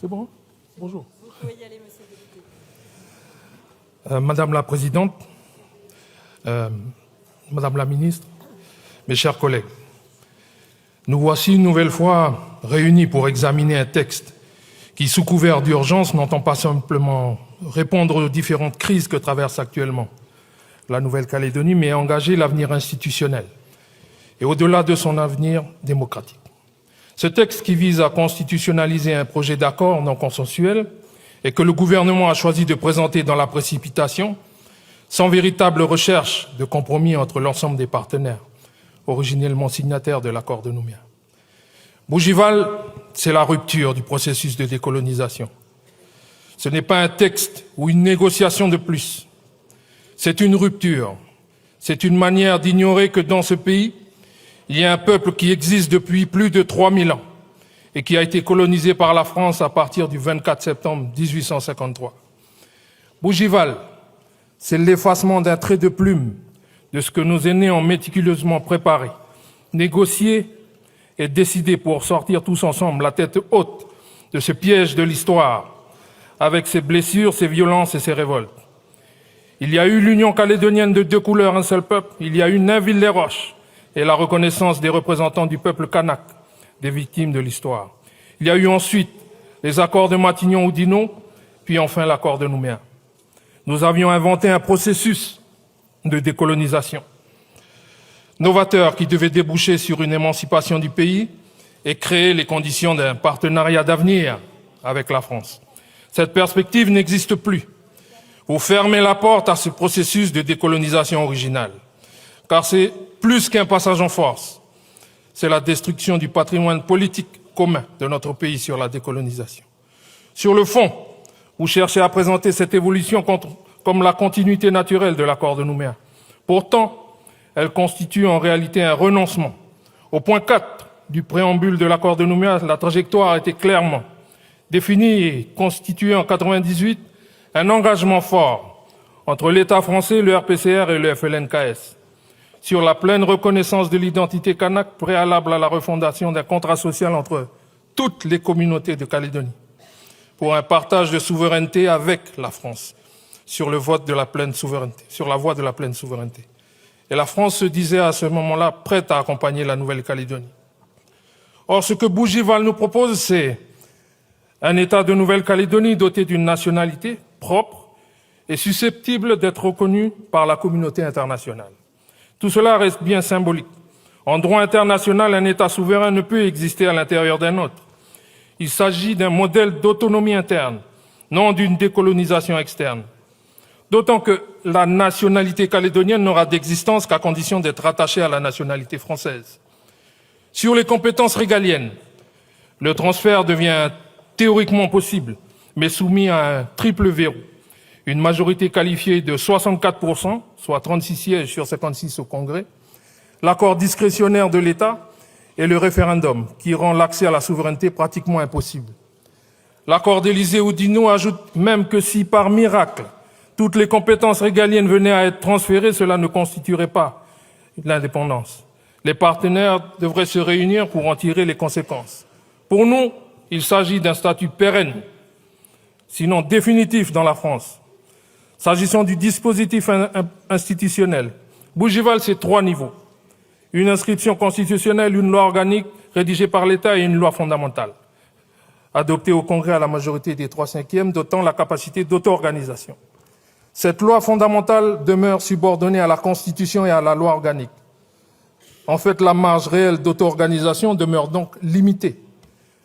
C'est bon? Bonjour. Vous pouvez y aller, monsieur le député. Madame la Présidente, Madame la Ministre, mes chers collègues, nous voici une nouvelle fois réunis pour examiner un texte qui, sous couvert d'urgence, n'entend pas simplement répondre aux différentes crises que traverse actuellement la Nouvelle-Calédonie, mais engager l'avenir institutionnel et au-delà de son avenir démocratique. Ce texte qui vise à constitutionnaliser un projet d'accord non consensuel et que le gouvernement a choisi de présenter dans la précipitation, sans véritable recherche de compromis entre l'ensemble des partenaires, originellement signataires de l'accord de Nouméa. Bougival, c'est la rupture du processus de décolonisation. Ce n'est pas un texte ou une négociation de plus. C'est une rupture. C'est une manière d'ignorer que dans ce pays, il y a un peuple qui existe depuis plus de 3000 ans et qui a été colonisé par la France à partir du 24 septembre 1853. Bougival, c'est l'effacement d'un trait de plume de ce que nos aînés ont méticuleusement préparé, négocié et décidé pour sortir tous ensemble la tête haute de ce piège de l'histoire, avec ses blessures, ses violences et ses révoltes. Il y a eu l'union calédonienne de deux couleurs, un seul peuple. Il y a eu Nainville-les-Roches et la reconnaissance des représentants du peuple kanak, des victimes de l'histoire. Il y a eu ensuite les accords de Matignon-Oudinot, puis enfin l'accord de Nouméa. Nous avions inventé un processus de décolonisation novateur qui devait déboucher sur une émancipation du pays et créer les conditions d'un partenariat d'avenir avec la France. Cette perspective n'existe plus. Vous fermez la porte à ce processus de décolonisation originale, car c'est plus qu'un passage en force. C'est la destruction du patrimoine politique commun de notre pays sur la décolonisation. Sur le fond, vous cherchez à présenter cette évolution comme la continuité naturelle de l'accord de Nouméa. Pourtant, elle constitue en réalité un renoncement. Au point 4 du préambule de l'accord de Nouméa, la trajectoire a été clairement définie et constituée en 1998 un engagement fort entre l'État français, le RPCR et le FLNKS sur la pleine reconnaissance de l'identité kanak préalable à la refondation d'un contrat social entre toutes les communautés de Calédonie pour un partage de souveraineté avec la France sur le vote de la pleine souveraineté, sur la voie de la pleine souveraineté. Et la France se disait à ce moment-là prête à accompagner la Nouvelle-Calédonie. Or, ce que Bougival nous propose, c'est un État de Nouvelle-Calédonie doté d'une nationalité propre et susceptible d'être reconnu par la communauté internationale. Tout cela reste bien symbolique. En droit international, un État souverain ne peut exister à l'intérieur d'un autre. Il s'agit d'un modèle d'autonomie interne, non d'une décolonisation externe. D'autant que la nationalité calédonienne n'aura d'existence qu'à condition d'être rattachée à la nationalité française. Sur les compétences régaliennes, le transfert devient théoriquement possible, mais soumis à un triple verrou. Une majorité qualifiée de 64%, soit 36 sièges sur 56 au Congrès, l'accord discrétionnaire de l'État et le référendum, qui rend l'accès à la souveraineté pratiquement impossible. L'accord d'Élysée-Oudinot ajoute même que si, par miracle, toutes les compétences régaliennes venaient à être transférées, cela ne constituerait pas l'indépendance. Les partenaires devraient se réunir pour en tirer les conséquences. Pour nous, il s'agit d'un statut pérenne, sinon définitif dans la France. S'agissant du dispositif institutionnel, Bougival, c'est 3 niveaux. Une inscription constitutionnelle, une loi organique rédigée par l'État et une loi fondamentale, adoptée au Congrès à la majorité des 3/5, dotant la capacité d'auto-organisation. Cette loi fondamentale demeure subordonnée à la Constitution et à la loi organique. En fait, la marge réelle d'auto-organisation demeure donc limitée.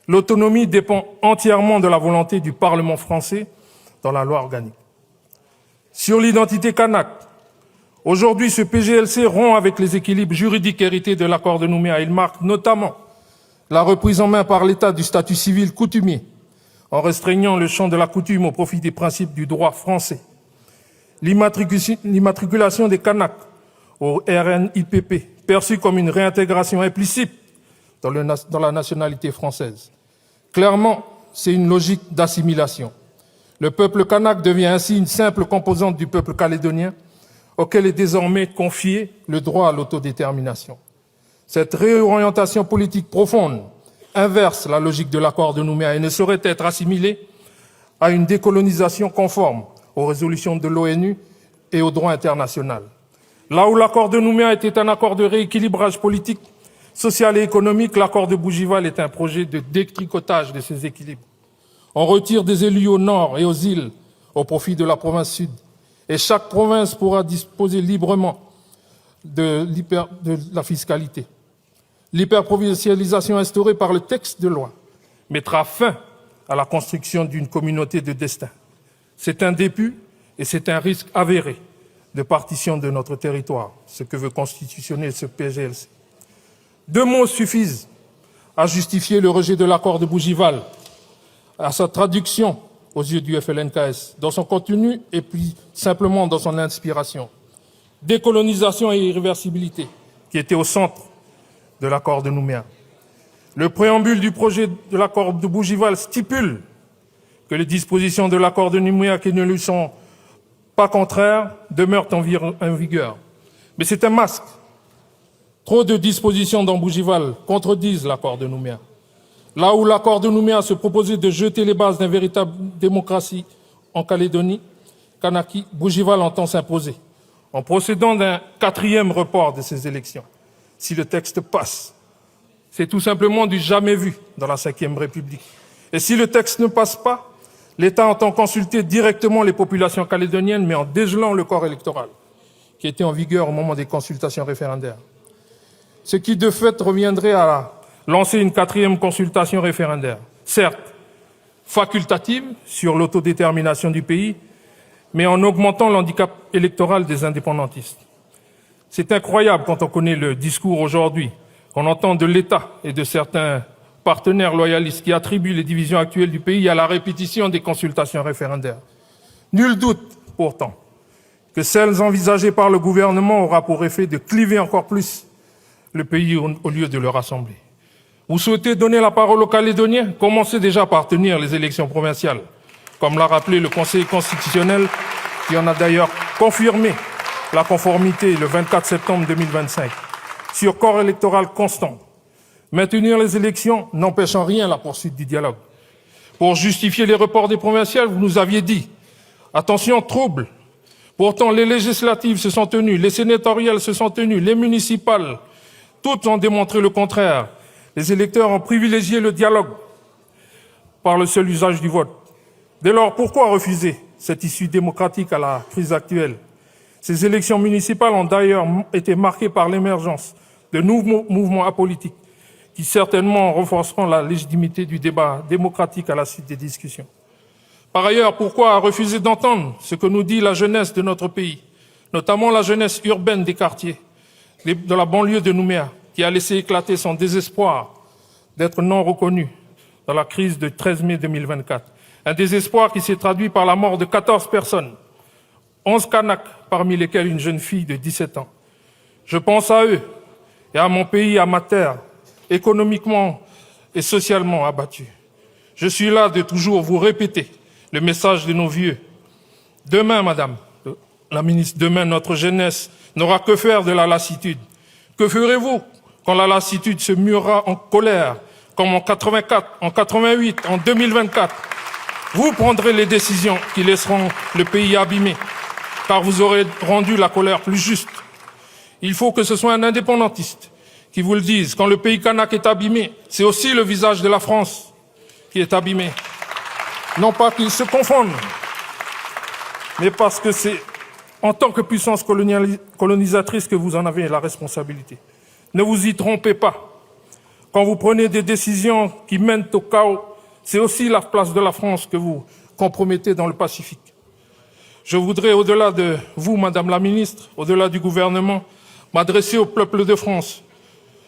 L'autonomie dépend entièrement de la volonté du Parlement français dans la loi organique. Sur l'identité kanak, aujourd'hui, ce PGLC rompt avec les équilibres juridiques hérités de l'accord de Nouméa. Il marque notamment la reprise en main par l'État du statut civil coutumier, en restreignant le champ de la coutume au profit des principes du droit français. L'immatriculation des Kanaks au RNIPP, perçue comme une réintégration implicite dans la nationalité française. Clairement, c'est une logique d'assimilation. Le peuple kanak devient ainsi une simple composante du peuple calédonien, auquel est désormais confié le droit à l'autodétermination. Cette réorientation politique profonde inverse la logique de l'accord de Nouméa et ne saurait être assimilé à une décolonisation conforme aux résolutions de l'ONU et au droit international. Là où l'accord de Nouméa était un accord de rééquilibrage politique, social et économique, l'accord de Bougival est un projet de détricotage de ces équilibres. On retire des élus au nord et aux îles au profit de la province sud. Et chaque province pourra disposer librement de la fiscalité. L'hyperprovincialisation instaurée par le texte de loi mettra fin à la construction d'une communauté de destin. C'est un début et c'est un risque avéré de partition de notre territoire, ce que veut constitutionner ce PGLC. 2 mots suffisent à justifier le rejet de l'accord de Bougival, à sa traduction aux yeux du FLNKS, dans son contenu et puis simplement dans son inspiration. Décolonisation et irréversibilité, qui étaient au centre de l'accord de Nouméa. Le préambule du projet de l'accord de Bougival stipule que les dispositions de l'accord de Nouméa qui ne lui sont pas contraires demeurent en vigueur. Mais c'est un masque. Trop de dispositions dans Bougival contredisent l'accord de Nouméa. Là où l'accord de Nouméa se proposait de jeter les bases d'une véritable démocratie en Calédonie, Kanaki, Bougival entend s'imposer en procédant d'un 4e report de ces élections. Si le texte passe, c'est tout simplement du jamais vu dans la Ve République. Et si le texte ne passe pas, l'État entend consulter directement les populations calédoniennes, mais en dégelant le corps électoral, qui était en vigueur au moment des consultations référendaires. Ce qui, de fait, reviendrait à lancer une 4e consultation référendaire, certes facultative sur l'autodétermination du pays, mais en augmentant l'handicap électoral des indépendantistes. C'est incroyable quand on connaît le discours aujourd'hui qu'on entend de l'État et de certains partenaires loyalistes qui attribuent les divisions actuelles du pays à la répétition des consultations référendaires. Nul doute, pourtant, que celles envisagées par le gouvernement aura pour effet de cliver encore plus le pays au lieu de le rassembler. Vous souhaitez donner la parole aux Calédoniens? Commencez déjà par tenir les élections provinciales, comme l'a rappelé le Conseil constitutionnel, qui en a d'ailleurs confirmé la conformité le 24 septembre 2025, sur corps électoral constant. Maintenir les élections n'empêche en rien la poursuite du dialogue. Pour justifier les reports des provinciales, vous nous aviez dit « Attention, trouble ». Pourtant, les législatives se sont tenues, les sénatoriales se sont tenues, les municipales, toutes ont démontré le contraire. Les électeurs ont privilégié le dialogue par le seul usage du vote. Dès lors, pourquoi refuser cette issue démocratique à la crise actuelle? Ces élections municipales ont d'ailleurs été marquées par l'émergence de nouveaux mouvements apolitiques qui certainement renforceront la légitimité du débat démocratique à la suite des discussions. Par ailleurs, pourquoi refuser d'entendre ce que nous dit la jeunesse de notre pays, notamment la jeunesse urbaine des quartiers, de la banlieue de Nouméa, qui a laissé éclater son désespoir d'être non reconnu dans la crise de 13 mai 2024. Un désespoir qui s'est traduit par la mort de 14 personnes, 11 Kanaks, parmi lesquels une jeune fille de 17 ans. Je pense à eux et à mon pays, à ma terre, économiquement et socialement abattus. Je suis là de toujours vous répéter le message de nos vieux. Demain, Madame la ministre, demain, notre jeunesse n'aura que faire de la lassitude. Que ferez-vous quand la lassitude se murera en colère, comme en 84, en 88, en 2024? Vous prendrez les décisions qui laisseront le pays abîmé, car vous aurez rendu la colère plus juste. Il faut que ce soit un indépendantiste qui vous le dise. Quand le pays kanak est abîmé, c'est aussi le visage de la France qui est abîmé. Non pas qu'ils se confondent, mais parce que c'est en tant que puissance colonisatrice que vous en avez la responsabilité. Ne vous y trompez pas. Quand vous prenez des décisions qui mènent au chaos, c'est aussi la place de la France que vous compromettez dans le Pacifique. Je voudrais, au-delà de vous, Madame la Ministre, au-delà du gouvernement, m'adresser au peuple de France,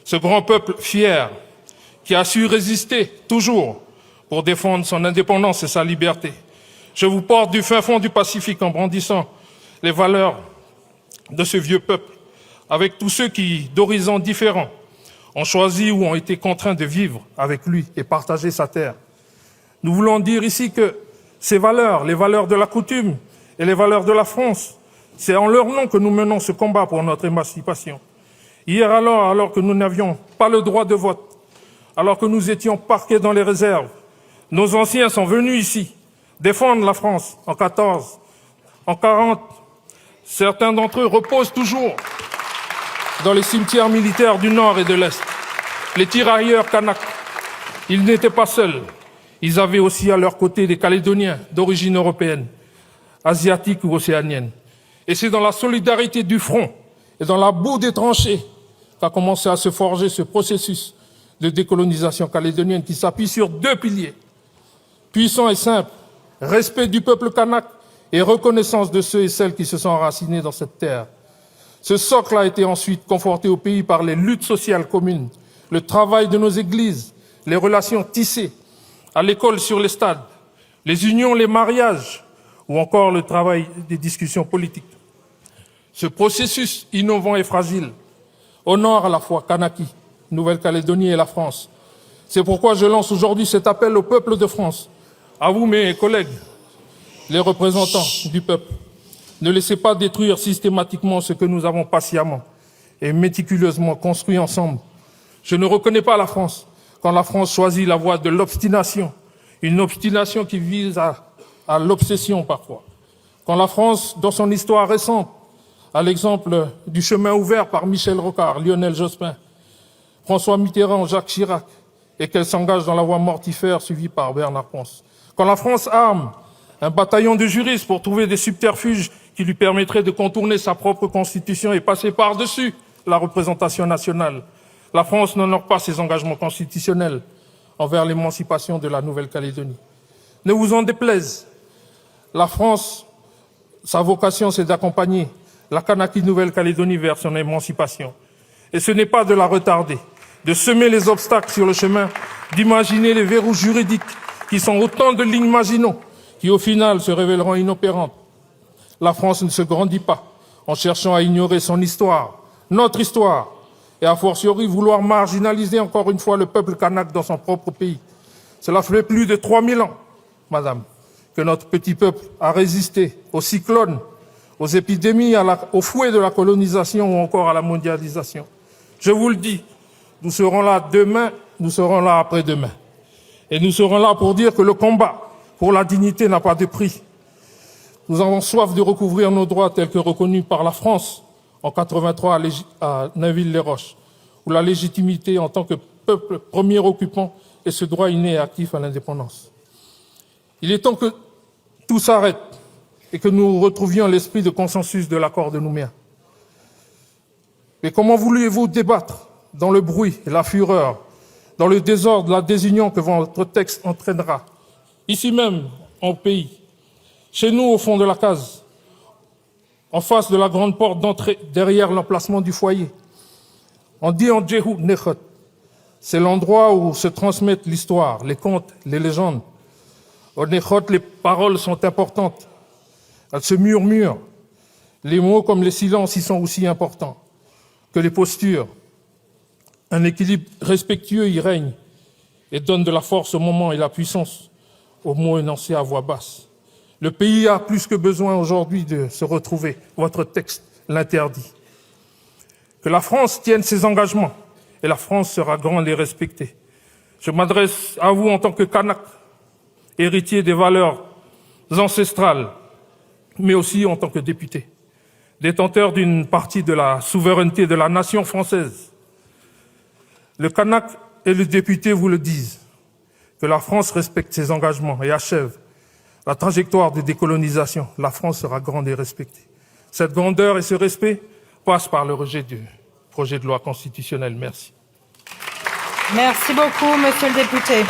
ce grand peuple fier qui a su résister toujours pour défendre son indépendance et sa liberté. Je vous porte du fin fond du Pacifique en brandissant les valeurs de ce vieux peuple, avec tous ceux qui, d'horizons différents, ont choisi ou ont été contraints de vivre avec lui et partager sa terre. Nous voulons dire ici que ces valeurs, les valeurs de la coutume et les valeurs de la France, c'est en leur nom que nous menons ce combat pour notre émancipation. Hier alors que nous n'avions pas le droit de vote, alors que nous étions parqués dans les réserves. Nos anciens sont venus ici défendre la France en 14, en 40. Certains d'entre eux reposent toujours dans les cimetières militaires du Nord et de l'Est. Les tirailleurs kanaks, ils n'étaient pas seuls. Ils avaient aussi à leur côté des Calédoniens d'origine européenne, asiatique ou océanienne. Et c'est dans la solidarité du front et dans la boue des tranchées qu'a commencé à se forger ce processus de décolonisation calédonienne qui s'appuie sur 2 piliers, puissants et simples, respect du peuple kanak et reconnaissance de ceux et celles qui se sont enracinés dans cette terre. Ce socle a été ensuite conforté au pays par les luttes sociales communes, le travail de nos églises, les relations tissées à l'école, sur les stades, les unions, les mariages, ou encore le travail des discussions politiques. Ce processus innovant et fragile honore à la fois Kanaki, Nouvelle-Calédonie et la France. C'est pourquoi je lance aujourd'hui cet appel au peuple de France, à vous mes collègues, les représentants du peuple. Ne laissez pas détruire systématiquement ce que nous avons patiemment et méticuleusement construit ensemble. Je ne reconnais pas la France quand la France choisit la voie de l'obstination, une obstination qui vise à l'obsession parfois. Quand la France, dans son histoire récente, à l'exemple du chemin ouvert par Michel Rocard, Lionel Jospin, François Mitterrand, Jacques Chirac, et qu'elle s'engage dans la voie mortifère suivie par Bernard Pons. Quand la France arme un bataillon de juristes pour trouver des subterfuges qui lui permettraient de contourner sa propre constitution et passer par-dessus la représentation nationale, la France n'honore pas ses engagements constitutionnels envers l'émancipation de la Nouvelle-Calédonie. Ne vous en déplaise, la France, sa vocation, c'est d'accompagner la Kanaki Nouvelle-Calédonie vers son émancipation. Et ce n'est pas de la retarder, de semer les obstacles sur le chemin, d'imaginer les verrous juridiques qui sont autant de lignes Maginot qui, au final, se révéleront inopérantes. La France ne se grandit pas en cherchant à ignorer son histoire, notre histoire, et a fortiori vouloir marginaliser encore une fois le peuple kanak dans son propre pays. Cela fait plus de 3000 ans, madame, que notre petit peuple a résisté aux cyclones, aux épidémies, au fouet de la colonisation ou encore à la mondialisation. Je vous le dis, nous serons là demain, nous serons là après-demain. Et nous serons là pour dire que le combat pour la dignité n'a pas de prix. Nous avons soif de recouvrir nos droits tels que reconnus par la France en 83 à Nainville-les-Roches, où la légitimité en tant que peuple premier occupant est ce droit inné et actif à l'indépendance. Il est temps que tout s'arrête et que nous retrouvions l'esprit de consensus de l'accord de Nouméa. Mais comment voulez-vous débattre dans le bruit et la fureur, dans le désordre, la désunion que votre texte entraînera, ici même, en pays, chez nous, au fond de la case, en face de la grande porte d'entrée, derrière l'emplacement du foyer. On dit en Djehou Nechot, c'est l'endroit où se transmettent l'histoire, les contes, les légendes. Au Nechot, les paroles sont importantes. Elles se murmurent. Les mots comme les silences y sont aussi importants que les postures. Un équilibre respectueux y règne et donne de la force au moment et la puissance aux mots énoncés à voix basse. Le pays a plus que besoin aujourd'hui de se retrouver. Votre texte l'interdit. Que la France tienne ses engagements et la France sera grande et respectée. Je m'adresse à vous en tant que Kanak, héritier des valeurs ancestrales, mais aussi en tant que député, détenteur d'une partie de la souveraineté de la nation française. Le Kanak et le député vous le disent, que la France respecte ses engagements et achève la trajectoire de décolonisation. La France sera grande et respectée. Cette grandeur et ce respect passent par le rejet du projet de loi constitutionnelle. Merci. Merci beaucoup, monsieur le député.